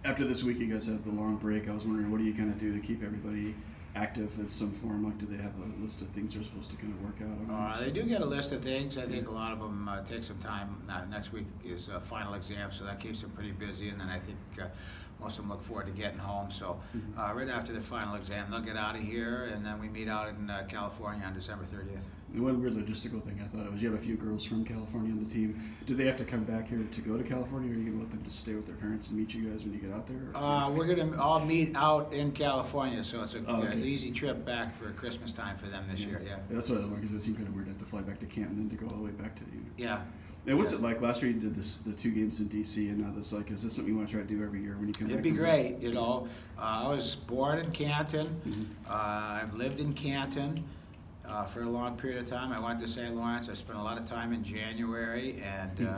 After this week, you guys have the long break. I was wondering, what do you kind of do to keep everybody active in some form? Like, do they have a list of things they're supposed to kind of work out on? They do get a list of things. I think a lot of them take some time. Next week is final exam, so that keeps them pretty busy. And then I think most of them look forward to getting home. So right after the final exam, they'll get out of here, and then we meet out in California on December 30th. And one weird logistical thing I thought of was you have a few girls from California on the team. Do they have to come back here to go to California, or are you going to let them just stay with their parents and meet you guys when you get out there? We're going to all meet out in California, so it's an easy trip back for Christmas time for them this year. Yeah. That's what I was wondering, because it seemed kind of weird to have to fly back to Canton and then to go all the way back to you. Yeah. And what's it like? Last year you did the 2 games in D.C. and now this, like, is this something you want to try to do every year when you come back? It'd be great, you know. I was born in Canton. I've lived in Canton for a long period of time. I went to St. Lawrence. I spent a lot of time in January, and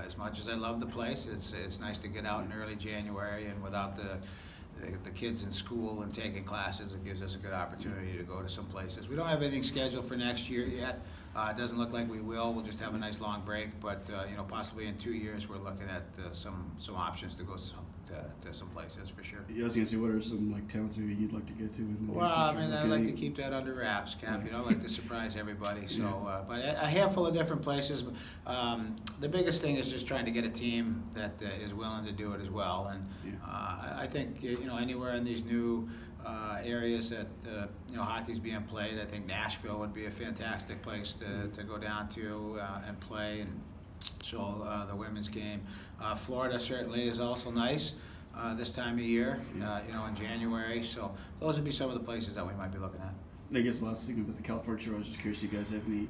as much as I love the place, it's nice to get out in early January, and without the kids in school and taking classes, it gives us a good opportunity to go to some places. We don't have anything scheduled for next year yet. It doesn't look like we will. We'll just have a nice long break, but you know, possibly in 2 years we're looking at some options to go to some places for sure. Yeah, I was gonna say, what are some like towns maybe you'd like to get to? Well, I mean, I'd like to keep that under wraps, Cap. You know, I like to surprise everybody. So, but a handful of different places. The biggest thing is just trying to get a team that is willing to do it as well. And I think you know, anywhere in these new areas that you know, hockey's being played, I think Nashville would be a fantastic place to go down to and play. And so the women's game. Florida certainly is also nice this time of year, you know, in January. So those would be some of the places that we might be looking at. I guess the last thing about the California show, I was just curious, do you guys have any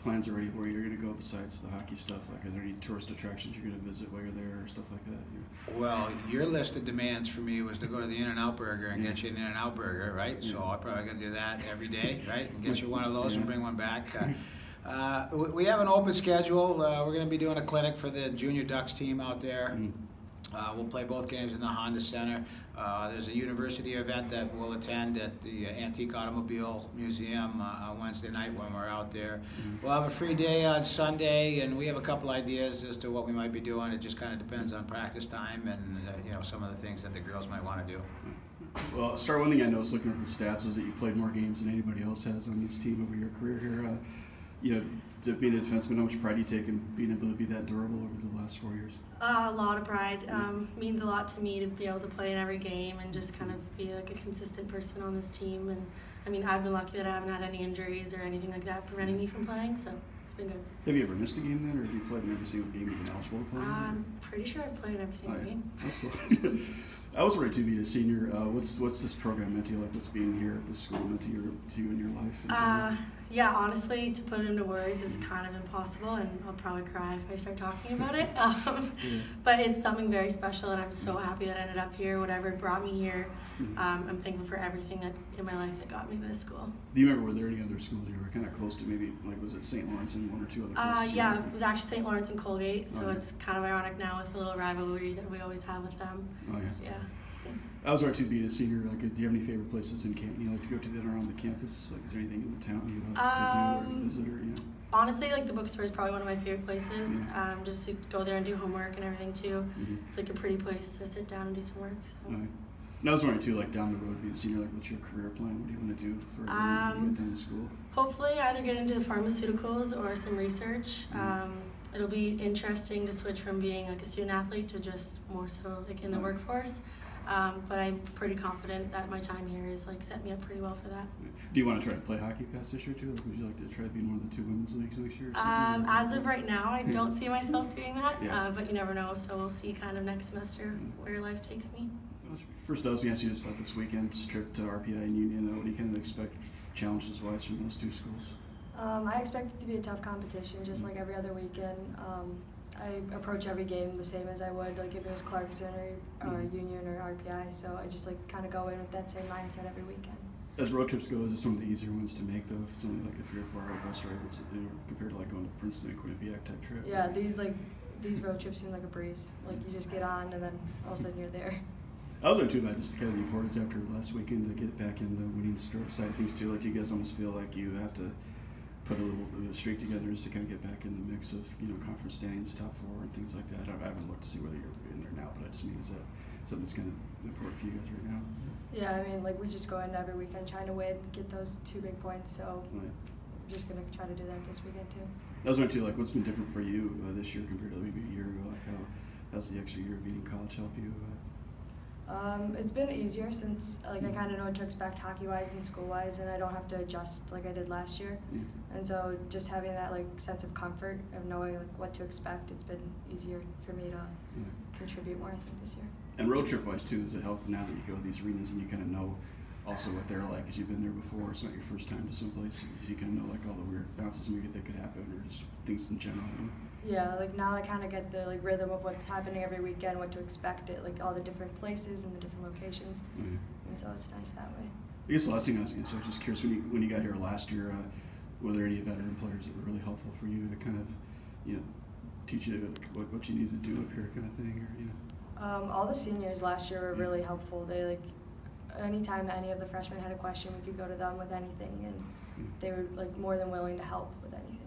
plans already where you're going to go besides the hockey stuff? Like, are there any tourist attractions you're going to visit while you're there or stuff like that? Well, your list of demands for me was to go to the In-N-Out Burger and get you an In-N-Out Burger, right? So I'm probably going to do that every day, right? And get you one of those and bring one back. We have an open schedule. We're going to be doing a clinic for the Junior Ducks team out there. We'll play both games in the Honda Center. There's a university event that we'll attend at the Antique Automobile Museum on Wednesday night when we're out there. We'll have a free day on Sunday, and we have a couple ideas as to what we might be doing. It just kind of depends on practice time and you know, some of the things that the girls might want to do. Well, one thing I noticed looking at the stats was that you played more games than anybody else has on this team over your career here. You know, to being a defenseman, how much pride do you take in being able to be that durable over the last 4 years? A lot of pride. Means a lot to me to be able to play in every game and just kind of be like a consistent person on this team. And I mean, I've been lucky that I haven't had any injuries or anything like that preventing me from playing, so it's been good. Have you ever missed a game then, or have you played in every single game you've been eligible to play in? I'm pretty sure I've played in every single game. That's cool. I was ready to be a senior. What's this program meant to you? Like, what's being here at this school meant to you in your life? Yeah, honestly, to put it into words is kind of impossible, and I'll probably cry if I start talking about it. But it's something very special, and I'm so happy that I ended up here. Whatever brought me here, I'm thankful for everything that in my life that got me to this school. Do you remember, were there any other schools you were kind of close to? Maybe, like, was it St. Lawrence and 1 or 2 other places? Yeah, it was actually St. Lawrence and Colgate, so it's kind of ironic now with the little rivalry that we always have with them. Oh, yeah. Yeah. I was ready to be a senior. Like, do you have any favorite places in Canton you like to go to that are on the campus? Like, is there anything in the town you like to do or visit or, you know? Honestly, like, the bookstore is probably one of my favorite places. Just to go there and do homework and everything too. It's like a pretty place to sit down and do some work. So. And I was wondering too, like, down the road, being a senior, like, what's your career plan? What do you want to do for when you get done with school? Hopefully, either get into pharmaceuticals or some research. It'll be interesting to switch from being like a student athlete to just more so like in the workforce. But I'm pretty confident that my time here has like set me up pretty well for that. Do you want to try to play hockey past this year too? Like, would you like to try to be in one of the 2 women's leagues next year? As of right now, I don't see myself doing that, but you never know. So we'll see kind of next semester where life takes me. First, I was going to ask you just about this weekend's trip to RPI and Union. What do you kind of expect challenges-wise from those 2 schools? I expect it to be a tough competition, just like every other weekend. I approach every game the same as I would like if it was Clarkson or Union or RPI, so I just like kind of go in with that same mindset every weekend. As road trips go, is it some of the easier ones to make though? If it's only like a 3 or 4 hour bus ride, compared to like going to Princeton and Quinnipiac type trip? Yeah, these road trips seem like a breeze. Like, you just get on and then all of a sudden you're there. I was wondering too about just kind of the importance after last weekend to get back in the winning side of things too. Like, you guys almost feel like you have to put a little bit of a streak together just to kind of get back in the mix of, you know, conference standings, top 4 and things like that. I haven't looked to see whether you're in there now, but I just mean, is that something that's kind of important for you guys right now? Yeah, I mean, like we just go in every weekend trying to win, get those 2 big points. So Right. I'm just gonna try to do that this weekend too. I was wondering too, like, what's been different for you this year compared to maybe a year ago? Like, how's the extra year of being in college help you? It's been easier since like I kind of know what to expect hockey-wise and school-wise, and I don't have to adjust like I did last year. Yeah. And so just having that like sense of comfort of knowing like what to expect, it's been easier for me to contribute more, I think, this year. And road trip wise too, does it help now that you go to these arenas and you kind of know also what they're like, because you've been there before? It's not your first time to some place. You kind of know like all the weird bounces maybe that could happen, or just things in general. Yeah, like now I kind of get the like rhythm of what's happening every weekend, what to expect it, like all the different places and the different locations, and so it's nice that way. I guess the last thing I was just curious, when you got here last year, were there any veteran players that were really helpful for you to kind of, teach you what you need to do up here, kind of thing, or All the seniors last year were really helpful. They like anytime any of the freshmen had a question, we could go to them with anything, and they were like more than willing to help with anything.